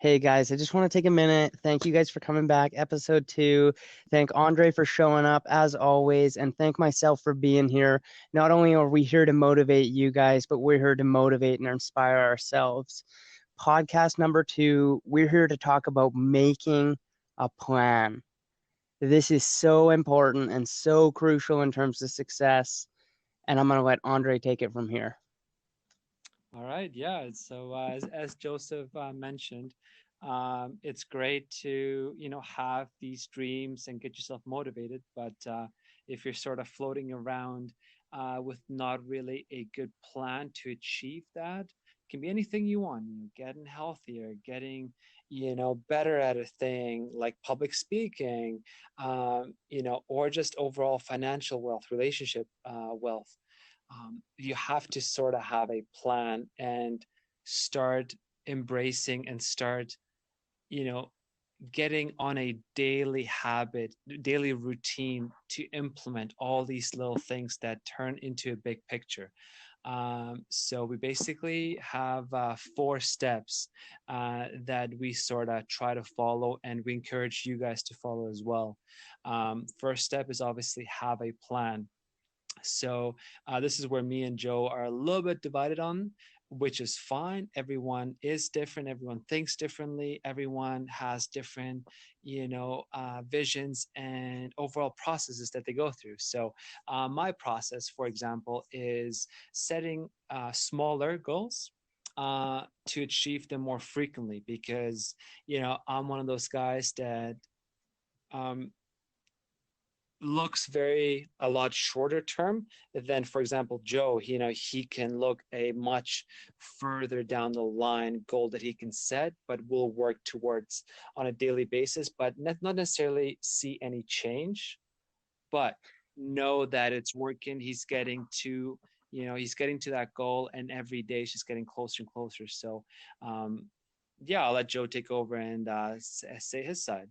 Hey guys, I just want to take a minute. Thank you guys for coming back. Episode 2. Thank Andre for showing up as always, and thank myself for being here. Not only are we here to motivate you guys, but we're here to motivate and inspire ourselves. Podcast number 2, we're here to talk about making a plan. This is so important and so crucial in terms of success. And I'm going to let Andre take it from here. All right, yeah. So as Joseph mentioned, it's great to have these dreams and get yourself motivated. But if you're sort of floating around with not really a good plan to achieve that, it can be anything you want. Getting healthier, getting better at a thing like public speaking, or just overall financial wealth, relationship wealth. You have to sort of have a plan and start embracing and start, you know, getting on a daily habit, daily routine to implement all these little things that turn into a big picture. So we basically have 4 steps that we sort of try to follow, and we encourage you guys to follow as well. First step is obviously have a plan. So this is where me and Joe are a little bit divided on, which is fine. Everyone is different. Everyone thinks differently. Everyone has different, visions and overall processes that they go through. So my process, for example, is setting smaller goals to achieve them more frequently because, I'm one of those guys that um, looks very a lot shorter term than, for example, Joe. He can look a much further down the line goal that he can set but will work towards on a daily basis, but not necessarily see any change, but know that it's working. He's getting to that goal, and every day she's getting closer and closer. So yeah, I'll let Joe take over and say his side.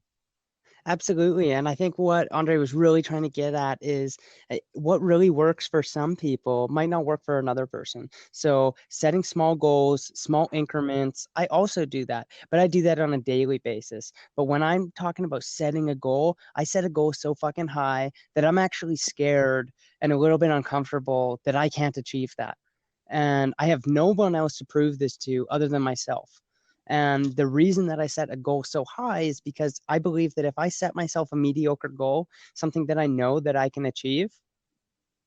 Absolutely. And I think what Andre was really trying to get at is what really works for some people might not work for another person. So setting small goals, small increments, I also do that, but I do that on a daily basis. But when I'm talking about setting a goal, I set a goal so fucking high that I'm actually scared and a little bit uncomfortable that I can't achieve that. And I have no one else to prove this to other than myself. And the reason that I set a goal so high is because I believe that if I set myself a mediocre goal, something that I know that I can achieve,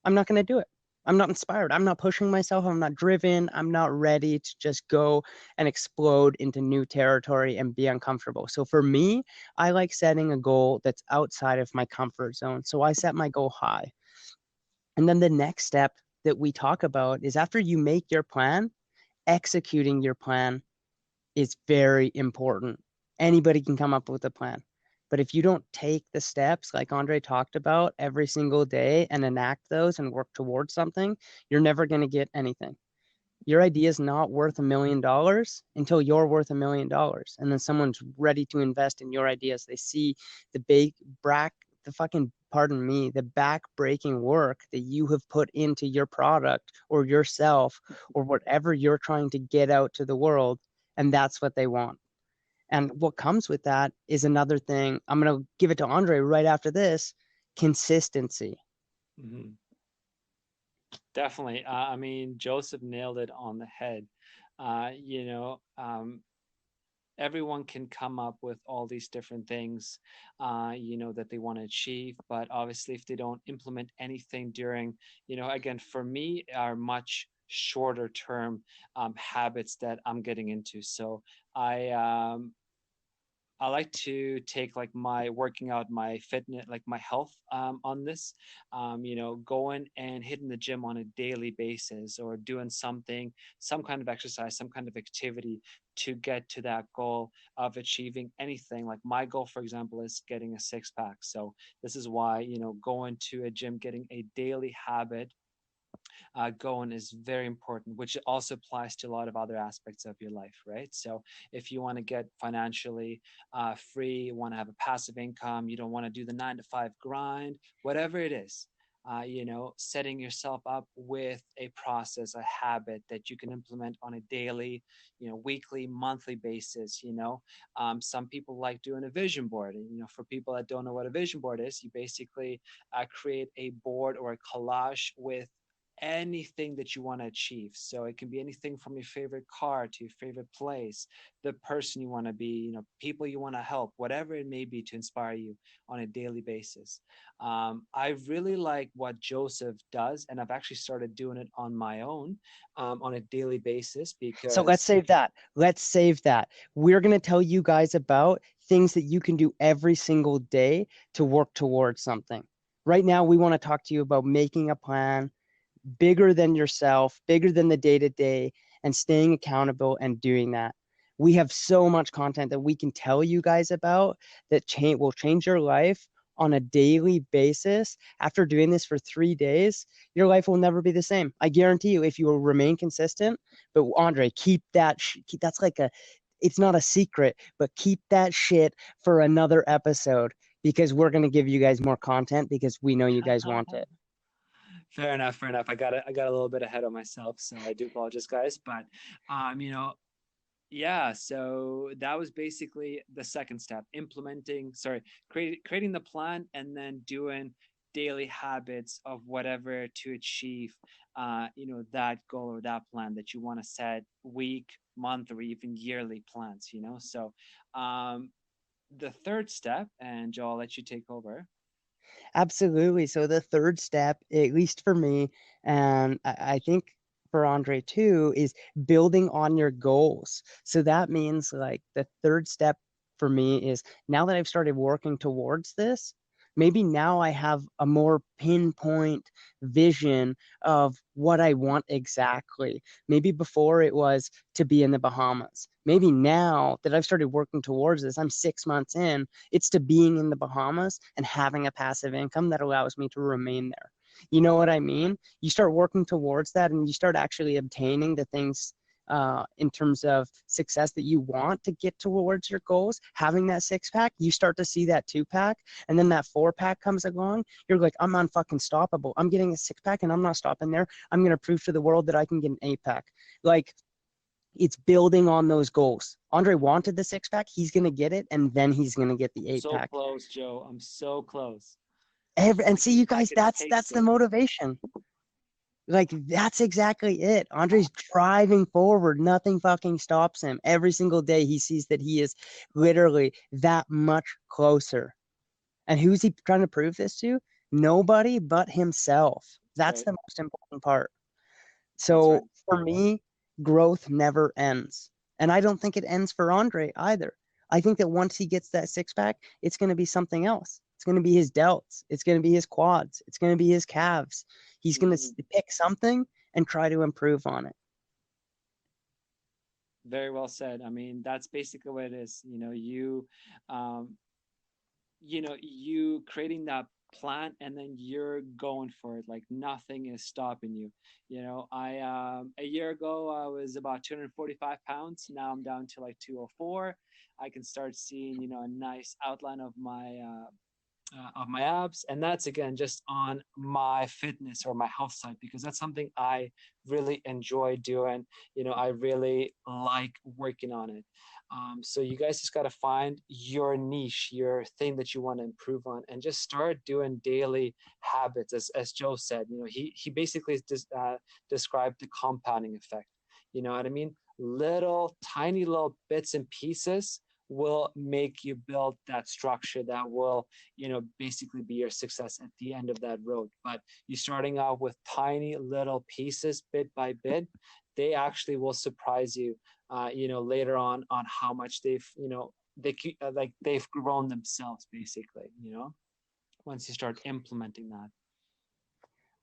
I'm not going to do it. I'm not inspired. I'm not pushing myself. I'm not driven. I'm not ready to just go and explode into new territory and be uncomfortable. So for me, I like setting a goal that's outside of my comfort zone. So I set my goal high. And then the next step that we talk about is after you make your plan, executing your plan is very important. Anybody can come up with a plan. But if you don't take the steps like Andre talked about every single day and enact those and work towards something, you're never going to get anything. Your idea is not worth $1 million until you're worth $1 million. And then someone's ready to invest in your ideas. They see the big the fucking, pardon me, the back breaking work that you have put into your product or yourself or whatever you're trying to get out to the world. And that's what they want. And what comes with that is another thing. I'm going to give it to Andre right after this: consistency. Mhm. Definitely. I mean, Joseph nailed it on the head. Uh, you know, um, Everyone can come up with all these different things, that they want to achieve. But obviously, if they don't implement anything during, again, for me, are much shorter term habits that I'm getting into. So I I like to take like my working out, my fitness, like my health on this, going and hitting the gym on a daily basis or doing something, some kind of exercise, some kind of activity to get to that goal of achieving anything. Like my goal, for example, is getting a 6 pack. So this is why, going to a gym, getting a daily habit going is very important, which also applies to a lot of other aspects of your life, right? So if you want to get financially free, you want to have a passive income, you don't want to do the 9 to 5 grind, whatever it is, setting yourself up with a process, a habit that you can implement on a daily, weekly, monthly basis. Some people like doing a vision board, and for people that don't know what a vision board is, you basically create a board or a collage with anything that you want to achieve. So it can be anything from your favorite car to your favorite place, the person you want to be, people you want to help, whatever it may be to inspire you on a daily basis. I really like what Joseph does, and I've actually started doing it on my own on a daily basis So let's because save that. Let's save that. We're going to tell you guys about things that you can do every single day to work towards something. Right now, we want to talk to you about making a plan bigger than yourself, bigger than the day to day, and staying accountable and doing that. We have so much content that we can tell you guys about that will change your life on a daily basis. After doing this for 3 days, your life will never be the same. I guarantee you, if you will remain consistent. But Andre, keep that. That's like it's not a secret, but keep that shit for another episode because we're going to give you guys more content because we know you guys want it. fair enough, fair enough. I got a little bit ahead of myself, so I do apologize, guys. But yeah, so that was basically the second step, creating the plan and then doing daily habits of whatever to achieve that goal or that plan that you want to set, week, month, or even yearly plans. So the third step, and Joe, I'll let you take over. Absolutely. So the third step, at least for me, and I think for Andre too, is building on your goals. So that means like the third step for me is now that I've started working towards this, maybe now I have a more pinpoint vision of what I want exactly. Maybe before it was to be in the Bahamas. Maybe now that I've started working towards this, I'm 6 months in, it's to being in the Bahamas and having a passive income that allows me to remain there. You know what I mean? You start working towards that and you start actually obtaining the things in terms of success that you want to get towards your goals. Having that 6 pack, you start to see that 2 pack, and then that 4 pack comes along. You're like, I'm unfucking stoppable. I'm getting a 6 pack and I'm not stopping there. I'm going to prove to the world that I can get an 8 pack. Like, it's building on those goals. Andre wanted the 6 pack. He's going to get it, and then he's going to get the eight So pack. close, Joe. I'm so close. And see, you I guys, could that's taste the it. motivation. Like, that's exactly it. Andre's driving forward. Nothing fucking stops him. Every single day, he sees that he is literally that much closer. And who's he trying to prove this to? Nobody but himself. That's That's right. the most important part. That's right. So for me, growth never ends. And I don't think it ends for Andre either. I think that once he gets that 6 pack, it's going to be something else. It's going to be his delts. It's going to be his quads. It's going to be his calves. He's going Mhm. to pick something and try to improve on it. Very well said. I mean, that's basically what it is. Um, you creating that plan and then you're going for it. Like nothing is stopping you. I a year ago I was about 245 pounds. Now I'm down to like 204. I can start seeing a nice outline of my abs, and that's again just on my fitness or my health side because that's something I really enjoy doing. I really like working on it. So you guys just got to find your niche, your thing that you want to improve on, and just start doing daily habits. As Joe said, he basically described the compounding effect. You know what I mean? Little tiny little bits and pieces will make you build that structure that will basically be your success at the end of that road. But you starting out with tiny little pieces bit by bit, they actually will surprise you later on how much they've grown themselves basically, once you start implementing that.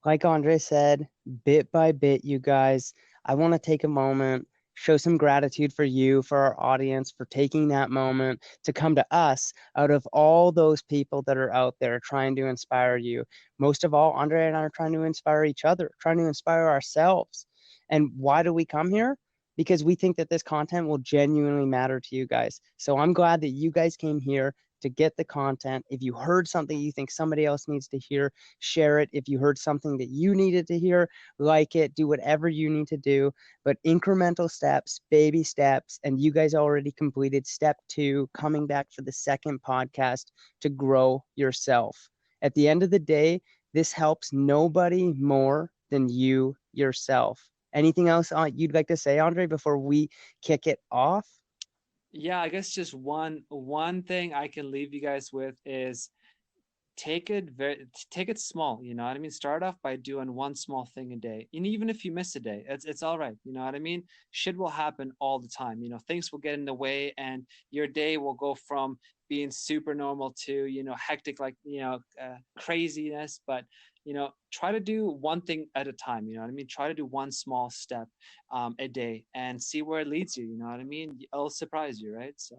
Like Andre said, bit by bit, you guys, I want to take a moment, show some gratitude for you, for our audience, for taking that moment to come to us out of all those people that are out there trying to inspire you. Most of all, Andre and I are trying to inspire each other, trying to inspire ourselves. And why do we come here? Because we think that this content will genuinely matter to you guys. So I'm glad that you guys came here. to get the content. If you heard something you think somebody else needs to hear, share it. If you heard something that you needed to hear, like it, do whatever you need to do. But incremental steps, baby steps, and you guys already completed step 2, coming back for the second podcast to grow yourself. At the end of the day, this helps nobody more than you yourself. Anything else you'd like to say, Andre, before we kick it off? Yeah, I guess just one thing I can leave you guys with is take it small, you know what I mean? Start off by doing one small thing a day, and even if you miss a day, it's all right, you know what I mean? Shit will happen all the time, you know, things will get in the way, and your day will go from being super normal to, you know, hectic, like, you know, craziness. But, you know, try to do one thing at a time, you know what I mean? Try to do one small step a day and see where it leads you, you know what I mean? It'll surprise you, right? So